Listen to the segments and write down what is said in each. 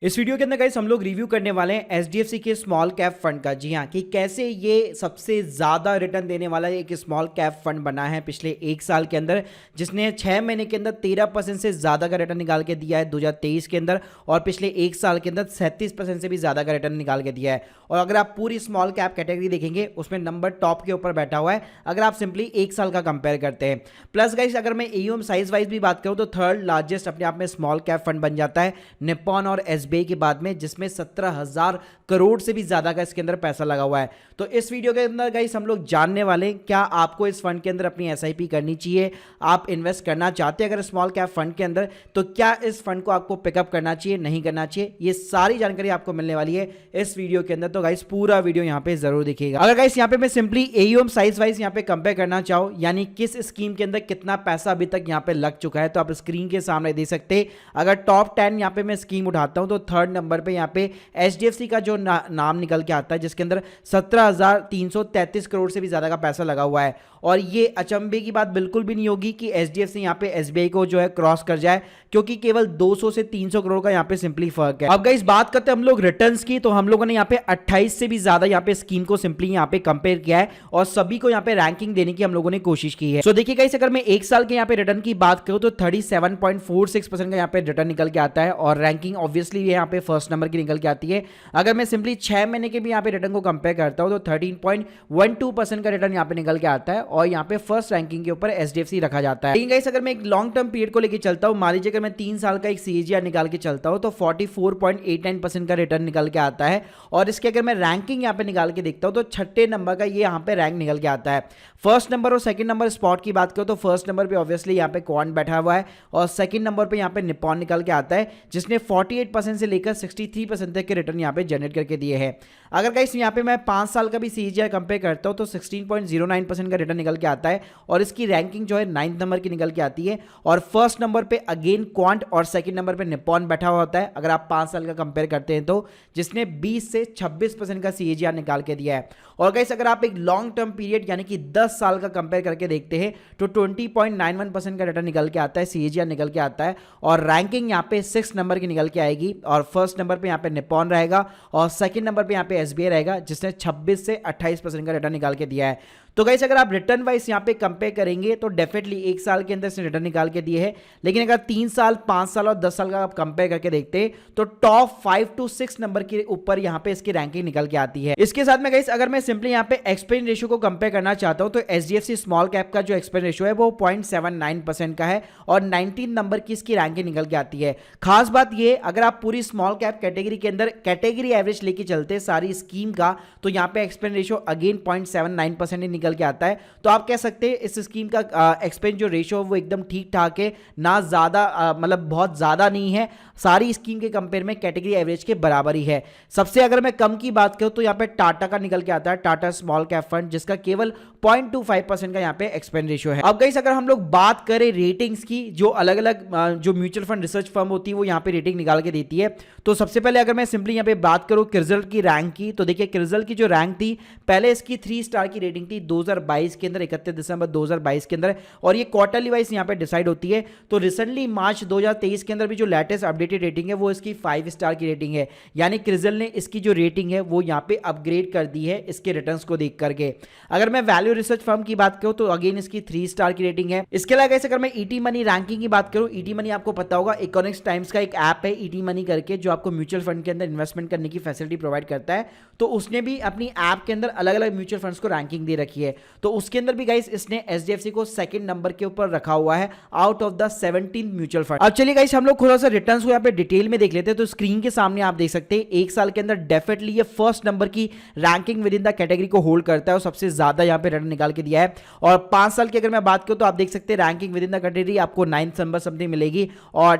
इस वीडियो के अंदर गाइस हम लोग रिव्यू करने वाले हैं एचडीएफसी के स्मॉल कैप फंड का। जी हाँ, कि कैसे ये सबसे ज़्यादा रिटर्न देने वाला एक स्मॉल कैप फंड बना है पिछले एक साल के अंदर, जिसने 6 महीने के अंदर 13% से ज़्यादा का रिटर्न निकाल के दिया है 2023 के अंदर, और पिछले एक साल के अंदर 37% से भी ज़्यादा का रिटर्न निकाल के दिया है। और अगर आप पूरी स्मॉल कैप कैटेगरी देखेंगे उसमें नंबर टॉप के ऊपर बैठा हुआ है अगर आप सिंपली एक साल का कंपेयर करते हैं। प्लस गाइस अगर मैं एयूएम साइज वाइज भी बात करूँ तो थर्ड लार्जेस्ट अपने आप में स्मॉल कैप फंड बन जाता है निप्पॉन और एसबीआई के बाद में, जिसमें 17,000 करोड़ से भी ज्यादा का इसके अंदर पैसा लगा हुआ है। तो इस वीडियो के अंदर गाइस हम लोग जानने वाले हैं क्या आपको इस फंड के अंदर अपनी एसआईपी करनी चाहिए, आप इन्वेस्ट करना चाहते हैं अगर स्मॉल कैप फंड के अंदर, तो क्या इस फंड को आपको पिकअप करना चाहिए, नहीं करना चाहिए, ये सारी जानकारी आपको मिलने वाली है इस वीडियो के अंदर। तो गाइस पूरा वीडियो यहाँ पे जरूर देखिएगा। अगर गाइस यहाँ पे मैं सिंपली एयूएम साइज वाइज यहाँ पे कंपेयर करना चाहूँ, यानी किस स्कीम के अंदर कितना पैसा अभी तक यहाँ पे लग चुका है, तो आप स्क्रीन के सामने देख सकते हैं। अगर टॉप 10 यहाँ पे मैं स्कीम उठाता हूँ तो थर्ड नंबर पे यहाँ पे एचडीएफसी का जो नाम निकल के आता है, जिसके अंदर 17,333 करोड़ से भी ज्यादा का पैसा लगा हुआ है। और ये अचंभे की बात बिल्कुल भी नहीं होगी कि एचडीएफसी यहाँ पे एसबीआई को जो है क्रॉस कर जाए, क्योंकि केवल 200 से 300 करोड़ का यहाँ पे सिंपली फर्क है। अब गाइस बात करते हैं हम लोग रिटर्न्स की, तो हम लोगों ने यहाँ पे 28 से भी ज्यादा यहाँ पे स्कीम को सिंपली यहाँ पे कंपेयर किया है और सभी को यहाँ पे रैंकिंग देने की हम लोगों ने कोशिश की है। तो देखिए गाइस अगर मैं एक साल के यहाँ पे रिटर्न की बात करूँ तो 37.46% का यहाँ पे रिटर्न निकल के आता है, और रैंकिंग ऑब्वियसली यहाँ पे फर्स्ट नंबर की निकल के आती है। अगर मैं सिंपली 6 महीने के भी यहाँ पे रिटर्न को कंपेयर करता हूँ तो 13.12% का रिटर्न यहाँ पे निकल के आता है, और यहाँ पे फर्स्ट रैंकिंग के ऊपर एचडीएफसी रखा जाता है। लेकिन गाइस अगर मैं एक लॉन्ग टर्म पीरियड को लेकर चलता हूँ, मान लीजिए अगर मैं 3 साल का एक सीएजीआर निकाल के चलता हूँ तो 44.89% का रिटर्न निकल के आता है। और इसके अगर मैं रैंकिंग यहाँ पे निकाल के देखता हूँ तो 6ठे नंबर का ये यहाँ पे रैंक निकल के आता है। फर्स्ट नंबर और सेकंड नंबर स्पॉट की बात करो तो फर्स्ट नंबर पे ऑब्वियसली यहाँ पे क्वांट बैठा हुआ है, और सेकंड नंबर पे यहाँ पे निप्पॉन निकल के आता है, जिसने 48% से लेकर 63% तक के रिटर्न यहाँ पे जनरेट करके दिए हैं। अगर गाइस यहाँ पे मैं 5 साल का भी सीजीआर कंपेयर करता हूँ तो 16.09% का रिटर्न निकल के आता है, और इसकी रैंकिंग जो है 9th नंबर की निकल के आती है। और फर्स्ट नंबर पे अगेन क्वांट और सेकंड नंबर पे निप्पॉन बैठा हुआ होता है अगर आप 5 साल का कंपेयर करते हैं तो, जिसने 20 से 26% का सीएजीआर निकाल के दिया है। और गाइस अगर आप एक लॉन्ग टर्म पीरियड यानी कि 10 साल का कंपेयर करके देखते हैं तो 20.91% का रिटर्न निकल के आता है, सीएजीआर निकल के आता है, और रैंकिंग यहाँ पे 6 नंबर की निकल के आएगी। और फर्स्ट नंबर पे यहाँ पे निप्पॉन रहेगा और सेकंड नंबर पे यहाँ पे एसबीआई रहेगा, जिसने 26 से 28% का रिटर्न निकाल के दिया है। तो गाइस अगर आप रिटर्न वाइज यहाँ पे कंपेयर करेंगे तो डेफिनेटली एक साल के अंदर से रिटर्न निकाल के दिए हैं, लेकिन अगर 3 साल 5 साल और 10 साल का आप कंपेयर करके देखते हैं तो टॉप 5 to 6 नंबर के ऊपर यहाँ पे इसकी रैंकिंग निकल के आती है। इसके साथ में गाइस अगर मैं सिंपली यहाँ पे एक्सपेंस रेशियो को कंपेयर करना चाहता हूँ तो एचडीएफसी स्मॉल कैप का जो एक्सपेंस रेशियो है वो 0.79% का है, और 19 नंबर की इसकी रैंकिंग निकल के आती है। खास बात ये, अगर आप पूरी स्मॉल कैप कैटेगरी के अंदर कैटेगरी एवरेज लेके चलते हैं सारी स्कीम का, तो यहाँ पे एक्सपेंस रेशियो अगेन 0.79% निकल के आता है। तो आप कह सकते हैं इस स्कीम का एक्सपेंस जो रेशियो वो एकदम ठीक ठाक है, ना ज्यादा मतलब बहुत ज्यादा नहीं है, सारी स्कीम के कंपेयर में कैटेगरी एवरेज के बराबर ही है। सबसे अगर मैं कम की बात करूं तो यहाँ पे टाटा का निकल के आता है, टाटा स्मॉल कैप फंड, जिसका केवल 0.25% का यहाँ पे एक्सपेंस रेशियो है। अब गाइस अगर हम लोग बात करें रेटिंग्स की, जो अलग अलग जो म्यूचुअल फंड रिसर्च फर्म होती है वो यहाँ पे रेटिंग निकाल के देती है, तो सबसे पहले अगर मैं सिंपली यहाँ पे बात करूं क्रिजल की रैंक की, तो देखिए क्रिजल की जो रैंक थी पहले इसकी 3 स्टार की रेटिंग थी 2022 के अंदर, 31 दिसंबर 2022 के अंदर, और ये क्वार्टरली वाइज यहाँ पे डिसाइड होती है। तो रिसेंटली मार्च 2023 के अंदर भी जो लेटेस्ट अपडेटेड रेटिंग है वो इसकी 5 स्टार की रेटिंग है, यानी क्रिजल ने इसकी जो रेटिंग है वो यहाँ पे अपग्रेड कर दी है इसके रिटर्न्स को देख करके। अगर मैं वैल्यू रिसर्च फर्म की बात करूं तो अगेन इसकी 3 स्टार की रेटिंग है। इसके अलावा अगर मैं ईटी मनी रैंकिंग की बात करूं, ईटी मनी आपको पता होगा इकोनॉमिक्स टाइम्स का एक ऐप है ईटी मनी करके, जो आपको म्यूचुअल फंड के अंदर इन्वेस्टमेंट करने की फैसिलिटी प्रोवाइड करता है। तो उसने भी अपनी ऐप के अंदर अलग अलग म्यूचुअल फंड्स को रैंकिंग दे रखी है, तो उसके अंदर भी गाइस इसने एचडीएफसी को सेकंड नंबर के ऊपर रखा हुआ है out of the 17 mutual fund. अब चलिए गाइस हम लोग थोड़ा सा रिटर्न्स को यहाँ पे डिटेल में देख लेते हैं। तो स्क्रीन के सामने आप देख सकते हैं एक साल के अंदर डेफिनेटली ये फर्स्ट नंबर की ranking with in the category को होल्ड करता है, और सबसे ज्यादा यहाँ पे रिटर्न निकाल के दिया है। और 5 साल की अगर मैं बात करूं तो आप देख सकते हैं ranking with in the category आपको 9th नंबर समथिंग मिलेगी, और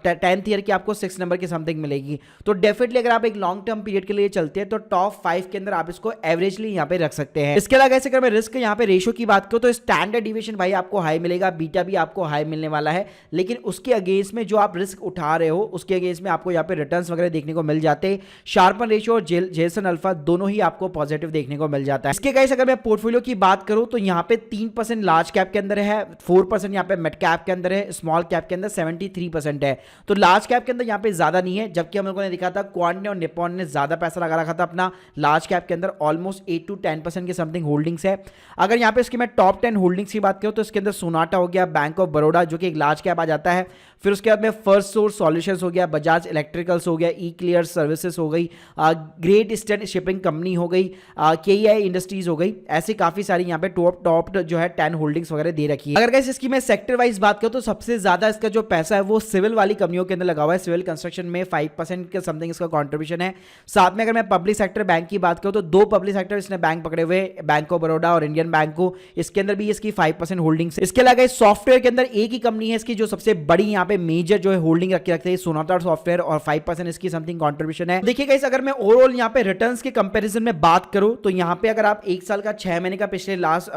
10th ईयर की आपको 6th नंबर की समथिंग मिलेगी। तो डेफिनेटली अगर आप एक लॉन्ग टर्म पीरियड के लिए चलते हैं तो टॉप 5 के अंदर आप इसको एवरेजली यहाँ पे रख सकते हैं। इसके अलावा अगर मैं रिस्क यहाँ पे रेशियो की बात करूं तो स्टैंडर्ड डिविएशन भाई आपको हाई मिलेगा, बीटा भी आपको हाई मिलने वाला है, लेकिन उसके अगेंस्ट में जो आप रिस्क उठा रहे हो हो उसके अगेंस्ट में आपको यहाँ पे रिटर्न्स वगैरह देखने को मिल जाते। शार्पन रेशियो और जेसन अल्फा दोनों ही आपको पॉजिटिव देखने को मिल जाता है। इसके गाइस अगर मैं पोर्टफोलियो की बात करूं तो यहाँ पे 3% लार्ज कैप के अंदर है, 4% यहाँ पे मिड कैप के अंदर है, स्मॉल कैप के अंदर 73% है। तो लार्ज कैप के अंदर यहाँ पे ज्यादा नहीं है, जबकि हम लोगों ने देखा था क्वांट ने और निप्पॉन ने ज्यादा पैसा लगा रखा था अपना लार्ज कैप के अंदर, ऑलमोस्ट 8 to 10% के समथिंग होल्डिंग्स है। अगर यहाँ पे इसकी मैं टॉप 10 होल्डिंग्स की बात करूं तो इसके अंदर सोनाटा हो गया, बैंक ऑफ बड़ौदा जो कि एक लार्ज कैप आ जाता है, फिर उसके बाद में फर्स्ट सोर्स सॉल्यूशंस हो गया, बजाज इलेक्ट्रिकल्स हो गया, ई क्लियर सर्विसेज हो गई, ग्रेट ईस्टर्न शिपिंग कंपनी हो गई, केईआई इंडस्ट्रीज हो गई। ऐसे काफी सारी यहाँ पे टॉप जो है 10 होल्डिंग्स वगैरह दे रखी है। अगर गाइस इसकी मैं सेक्टर वाइज बात करूं तो सबसे ज्यादा इसका जो पैसा है वो सिविल वाली कंपनियों के अंदर लगा हुआ है। सिविल कंस्ट्रक्शन में 5% के समथिंग इसका कॉन्ट्रीब्यूशन है। साथ में अगर मैं पब्लिक सेक्टर बैंक की बात करूं तो 2 पब्लिक सेक्टर इसने बैंक पकड़े हुए, बैंक ऑफ बड़ौदा और इंडियन बैंक को, इसके अंदर भी इसकी 5% होल्डिंग्स। इसके अलावा सॉफ्टवेयर के अंदर एक ही कंपनी है इसकी जो सबसे बड़ी यहाँ पे मेजर जो है होल्डिंग रखते हैं, सोनाटा सॉफ्टवेयर, और 5% इसकी समथिंग कंट्रीब्यूशन है। देखिए गाइस अगर मैं ओवरऑल यहाँ पे रिटर्न्स के कंपैरिजन में बात करूं तो यहाँ पे अगर आप 1 साल का 6 महीने का पिछले लास्ट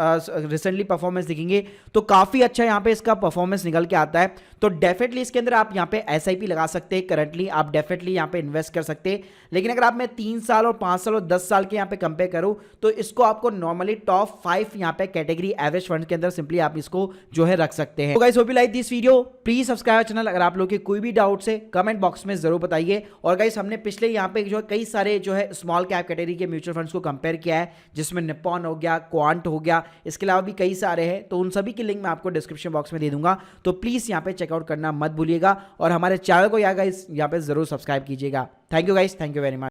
रिसेंटली परफॉर्मेंस देखेंगे तो काफी अच्छा यहाँ पे इसका परफॉर्मेंस निकल के आता है। तो डेफिनेटली इसके अंदर आप यहाँ पे एसआईपी लगा सकते हैं, करंटली आप डेफिनेटली यहाँ पे इन्वेस्ट कर सकते हैं। लेकिन अगर आप मैं 3 साल और 5 साल और 10 साल के यहाँ पे कंपेयर करूं तो इसको आपको नॉर्मली टॉप 5 यहाँ पे कैटेगरी एवरेज फंड के अंदर सिंपली आप इसको जो है रख सकते हैं। तो guys hope you like this video, please subscribe channel. अगर आप लोग के कोई भी डाउट्स है कमेंट बॉक्स में जरूर बताइए। और गाइस हमने पिछले यहाँ पे जो है कई सारे जो है स्मॉल कैप कैटेगरी के म्यूचुअल फंड्स को कंपेयर किया है, जिसमें निप्पॉन हो गया, क्वांट हो गया, इसके अलावा भी कई सारे हैं। तो उन सभी की लिंक मैं आपको डिस्क्रिप्शन बॉक्स में दे दूंगा, तो प्लीज यहाँ पे चेकआउट करना मत भूलिएगा और हमारे चैनल को यहाँ पे जरूर सब्सक्राइब कीजिएगा। Thank you guys, thank you very much.